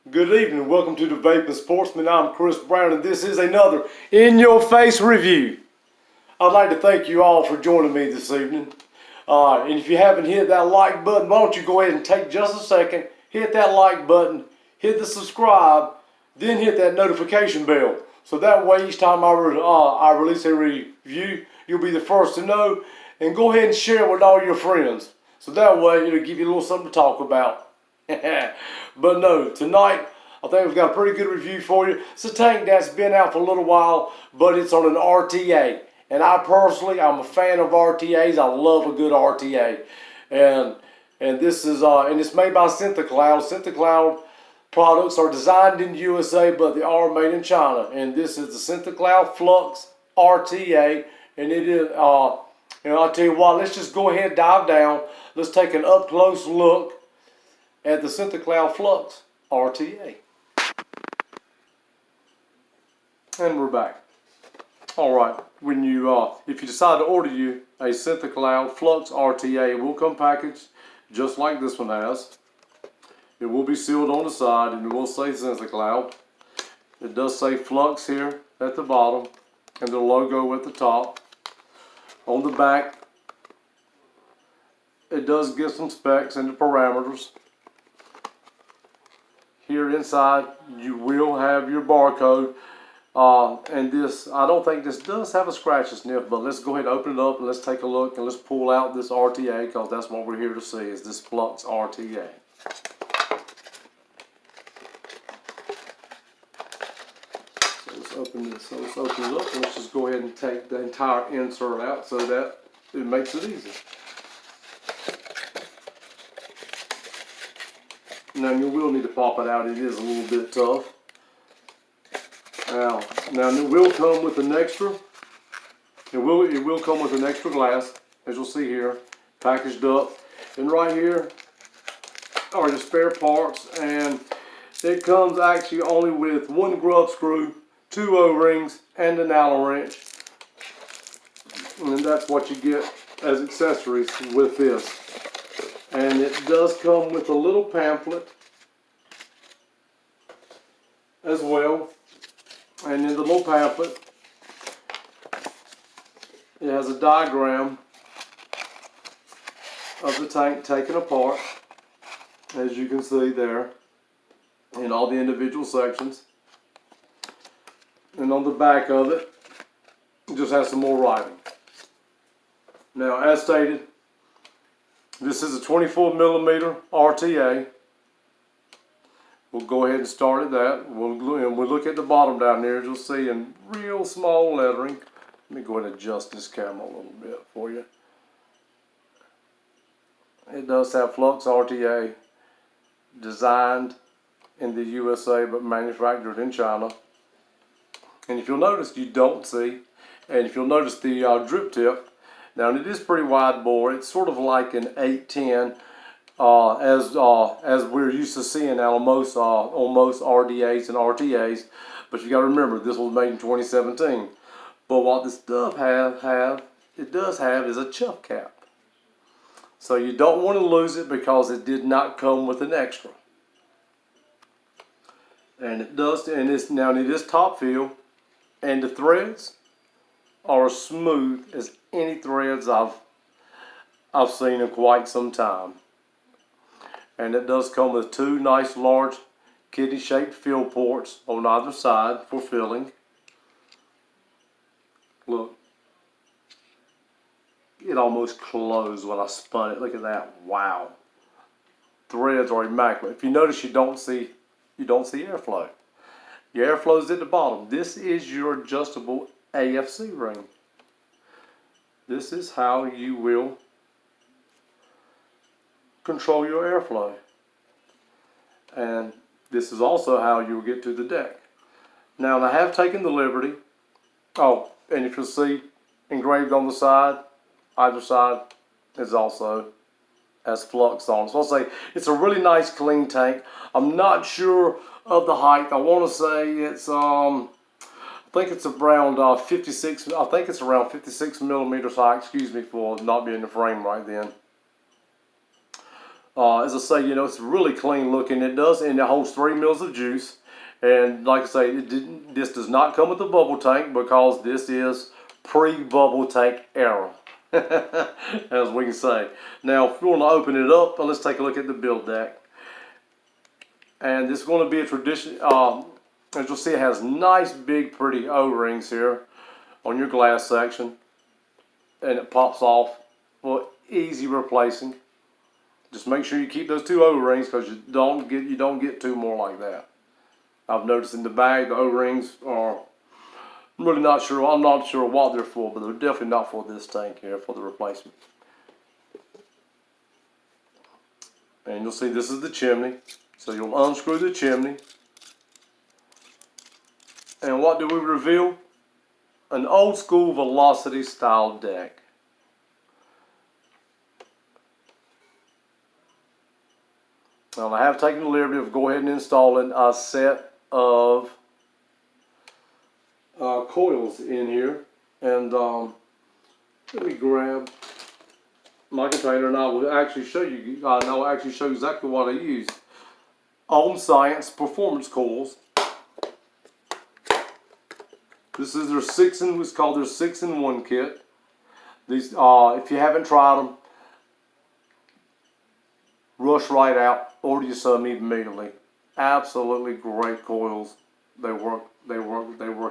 Good evening, welcome to the Vaping Sportsman. I'm Chris Brown and this is another in-your-face review. I'd like to thank you all for joining me this evening. And if you haven't hit that like button, why don't you go ahead and take just a second, hit that like button, hit the subscribe, then hit that notification bell. So that way each time I release a review, you'll be the first to know. And go ahead and share it with all your friends. So that way it'll give you a little something to talk about. But no, tonight I think we've got a pretty good review for you. It's a tank that's been out for a little while, but it's on an RTA. And I personally, I'm a fan of RTAs. I love a good RTA. And this is and it's made by Syntheticloud. Syntheticloud products are designed in the USA, but they are made in China. And this is the Syntheticloud Flux RTA, and it is and I'll tell you what, let's just go ahead and dive down. Let's take an up close look at the Syntheticloud Flux RTA. And we're back. Alright, when you if you decide to order you a Syntheticloud Flux RTA, it will come packaged just like this one has. It will be sealed on the side and it will say Syntheticloud. It does say Flux here at the bottom and the logo at the top. On the back, it does give some specs and the parameters. Here inside, you will have your barcode. And this, I don't think this does have a scratch and sniff, but let's go ahead and open it up and let's take a look and let's pull out this RTA because that's what we're here to see, is this Flux RTA. So let's open this. So let's open it up and let's just go ahead and take the entire insert out so that it makes it easy. Now you will need to pop it out. It is a little bit tough. Now it will come with an extra. It will come with an extra glass, as you'll see here, packaged up. And right here are the spare parts, and it comes actually only with one grub screw, 2 O-rings, and an Allen wrench. And that's what you get as accessories with this. And it does come with a little pamphlet as well. And in the little pamphlet, it has a diagram of the tank taken apart, as you can see there, in all the individual sections. And on the back of it, it just has some more writing. Now, as stated, this is a 24mm RTA. We'll go ahead and start at that. We'll look at the bottom down there. You'll see in real small lettering. Let me go ahead and adjust this camera a little bit for you. It does have Flux RTA, designed in the USA but manufactured in China. And if you'll notice, you don't see, and if you'll notice the drip tip, now it is pretty wide bore. It's sort of like an 810, as we're used to seeing on most RDAs and RTAs. But you got to remember, this was made in 2017. But what this does have is a chuff cap. So you don't want to lose it because it did not come with an extra. And it does, and it is top fill, and the threads are as smooth as any threads I've seen in quite some time. And it does come with 2 nice large kidney shaped fill ports on either side for filling. Look, it almost closed when I spun it. Look at that. Wow. Threads are immaculate. If you notice, you don't see airflow. Your airflow is at the bottom. This is your adjustable AFC ring. This is how you will control your airflow. And this is also how you will get to the deck. Now, I have taken the liberty. Oh, and if you'll see engraved on the side, either side is also has Flux on. So I'll say it's a really nice clean tank. I'm not sure of the height. I want to say it's I think it's around 56. I think it's around 56 millimeters high. Excuse me for not being in the frame right then. As I say, it's really clean looking. It holds 3 mils of juice. And like I say, this does not come with a bubble tank because this is pre-bubble tank era, as we can say. Now, if you want to open it up, let's take a look at the build deck. And this is going to be a tradition. As you'll see, it has nice, big, pretty O-rings here on your glass section, and it pops off for easy replacing. Just make sure you keep those 2 O-rings because you don't get 2 more like that. I've noticed in the bag the O-rings are, I'm not sure what they're for, but they're definitely not for this tank here, for the replacement. And you'll see this is the chimney. So you'll unscrew the chimney. And what do we reveal? An old school Velocity style deck. Now I have taken the liberty of go ahead and installing a set of coils in here. And let me grab my container and I will actually show you. I'll actually show you exactly what I use. Ohm Science Performance Coils. This is their it's called their 6-in-1 kit. These, if you haven't tried them, rush right out, order you some immediately. Absolutely great coils. They work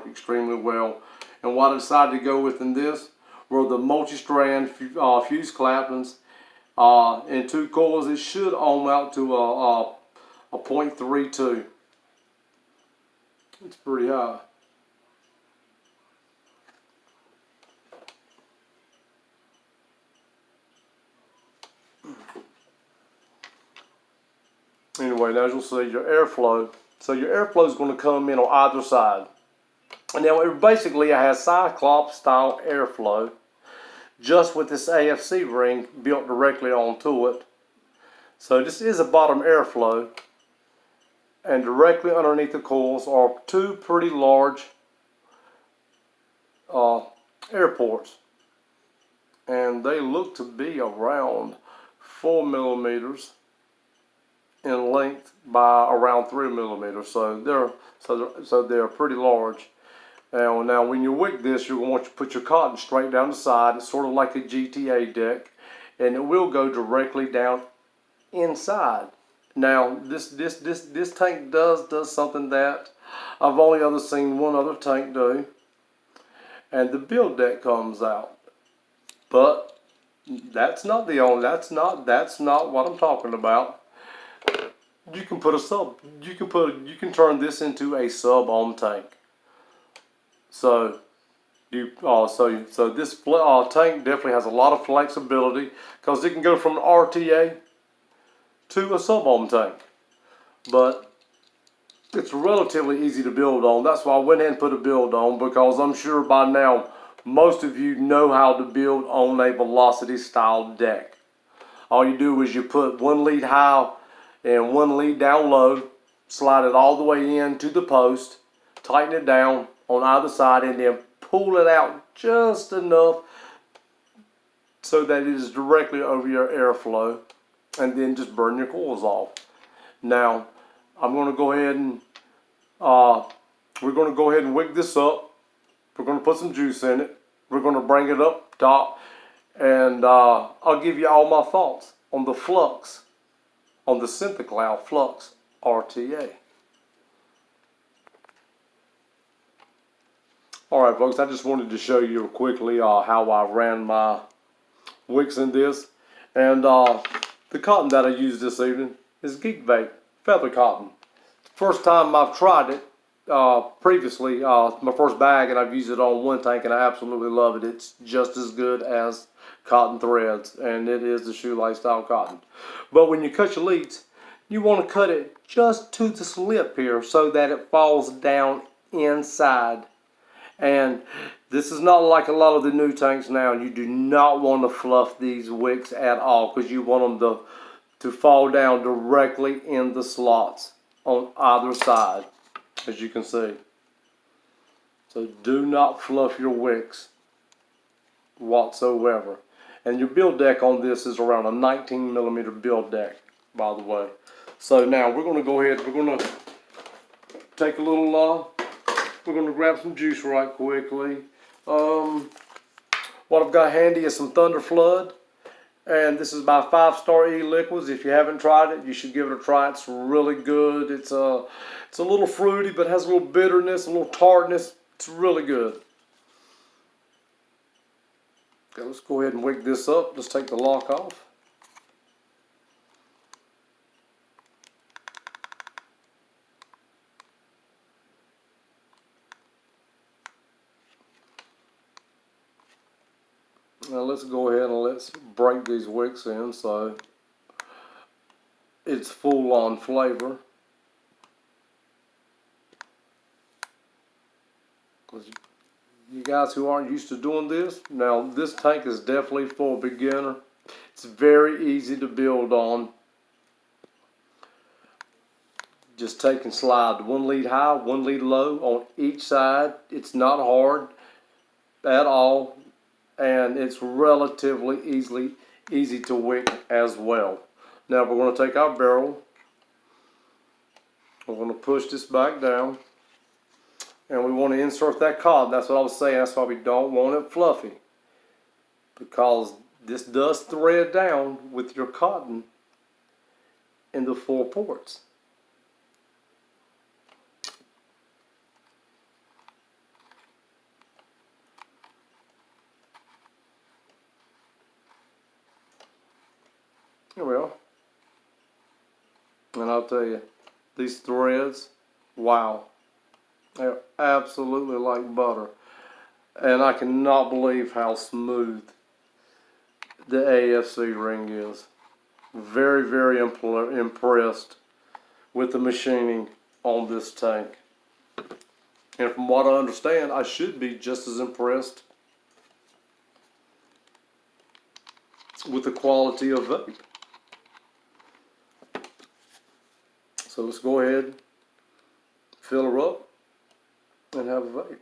extremely well. And what I decided to go with in this were the multi-strand fuse clampings. In 2 coils, it should ohm out to a 0.32. It's pretty high. Anyway, now as you'll see, your airflow. So your airflow is going to come in on either side. And now it basically has Cyclops style airflow, just with this AFC ring built directly onto it. So this is a bottom airflow, and directly underneath the coils are 2 pretty large air ports, and they look to be around 4 millimeters in length by around 3 millimeters. So they're pretty large. Now when you wick this, you're going to want to put your cotton straight down the side. It's sort of like a GTA deck, and it will go directly down inside. Now this tank does something that I've only ever seen one other tank do, and the build deck comes out. But that's not what I'm talking about. You can turn this into a sub-ohm tank. So this tank definitely has a lot of flexibility because it can go from an RTA to a sub-ohm tank. But it's relatively easy to build on. That's why I went ahead and put a build on, because I'm sure by now most of you know how to build on a Velocity style deck. All you do is you put 1 lead high and 1 lead down low, slide it all the way into the post, tighten it down on either side, and then pull it out just enough so that it is directly over your airflow, and then just burn your coils off. Now I'm going to go ahead and we're going to go ahead and wick this up. We're going to put some juice in it. We're going to bring it up top, and I'll give you all my thoughts on the Flux, on the Syntheticloud Flux RTA. Alright folks, I just wanted to show you quickly how I ran my wicks in this. And the cotton that I used this evening is Geek Vape Feather Cotton. First time I've tried it. Previously, my first bag, and I've used it on 1 tank, and I absolutely love it. It's just as good as cotton threads, and it is the shoelace style cotton. But when you cut your leads, you want to cut it just to the slip here so that it falls down inside. And this is not like a lot of the new tanks now. You do not want to fluff these wicks at all, because you want them to fall down directly in the slots on either side, as you can see. So do not fluff your wicks whatsoever. And your build deck on this is around a 19 millimeter build deck. by the way. So now we're going to go ahead, we're going to take a little, we're going to grab some juice right quickly. What I've got handy is some Thunder Flood. And this is by 5 Star E-Liquids. If you haven't tried it, you should give it a try. It's really good. It's a little fruity, but has a little bitterness, a little tartness. It's really good. Okay, let's go ahead and wake this up. Let's take the lock off. Now let's go ahead and let's break these wicks in so it's full on flavor. Because you guys who aren't used to doing this, now this tank is definitely for a beginner. It's very easy to build on. Just take and slide 1 lead high, 1 lead low on each side. It's not hard at all. And it's relatively easy to wick as well. Now we're going to take our barrel. We're going to push this back down. And we want to insert that cotton. That's what I was saying. That's why we don't want it fluffy. Because this does thread down with your cotton in the 4 ports. Here we are. And I'll tell you, these threads, wow. They're absolutely like butter. And I cannot believe how smooth the AFC ring is. Very, very impressed with the machining on this tank. And from what I understand, I should be just as impressed with the quality of vape. So let's go ahead, fill her up, and have a vape.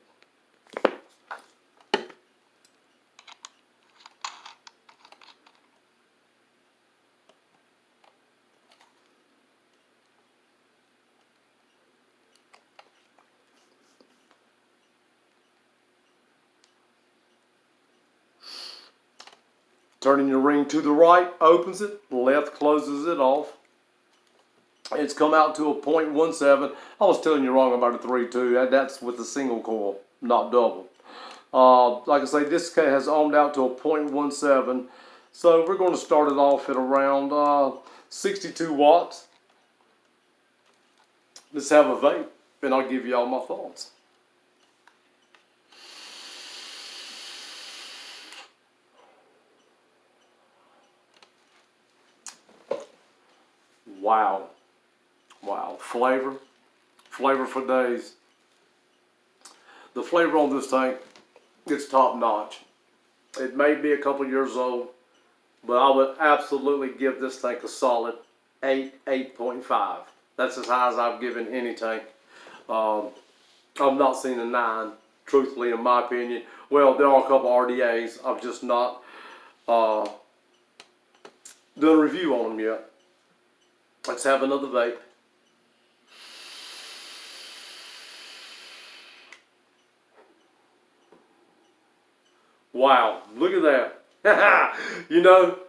Turning your ring to the right opens it, left closes it off. It's come out to a 0.17. I was telling you wrong about a 3.2. That's with a single coil, not double. Like I say, this has ohmed out to a 0.17. So we're going to start it off at around 62 watts. Let's have a vape, and I'll give you all my thoughts. Wow. Wow, flavor for days. The flavor on this tank, it's top notch. It may be a couple years old, but I would absolutely give this tank a solid 8.5. That's as high as I've given any tank. I've not seen a 9, truthfully, in my opinion. Well, there are a couple RDAs. I've just not done a review on them yet. Let's have another vape. Wow, look at that. You know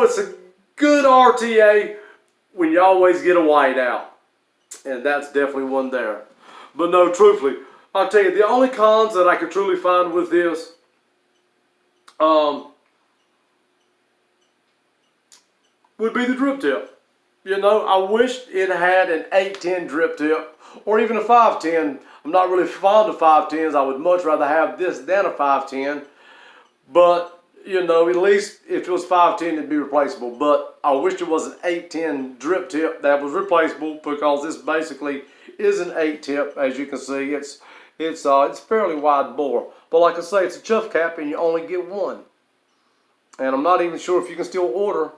it's a good RTA when you always get a white out. And that's definitely one there. But no, truthfully, I'll tell you, the only cons that I could truly find with this, would be the drip tip. You know, I wish it had an 810 drip tip or even a 510. I'm not really fond of 510s. I would much rather have this than a 510. But, you know, at least if it was 510, it'd be replaceable. But I wish it was an 810 drip tip that was replaceable, because this basically is an 8 tip. As you can see, it's fairly wide bore. But like I say, it's a chuff cap and you only get one. And I'm not even sure if you can still order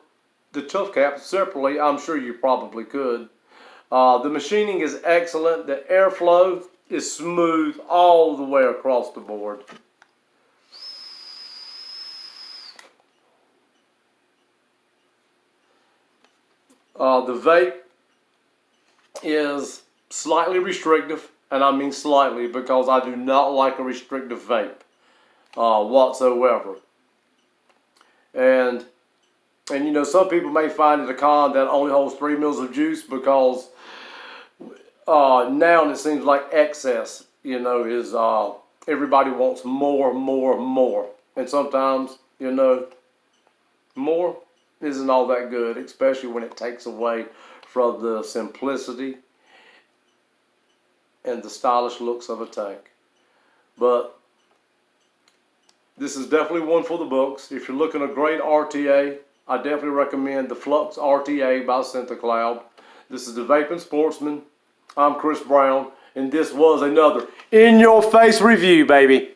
the chuff cap separately. I'm sure you probably could. The machining is excellent. The airflow is smooth all the way across the board. The vape is slightly restrictive, and I mean slightly because I do not like a restrictive vape whatsoever. And you know, some people may find it a con that only holds 3 mils of juice because now it seems like excess, you know, is everybody wants more. And sometimes, you know, more isn't all that good, especially when it takes away from the simplicity and the stylish looks of a tank. But this is definitely one for the books. If you're looking at a great RTA, I definitely recommend the Flux RTA by Syntheticloud. This is the Vaping Sportsman. I'm Chris Brown, and this was another in-your-face review, baby.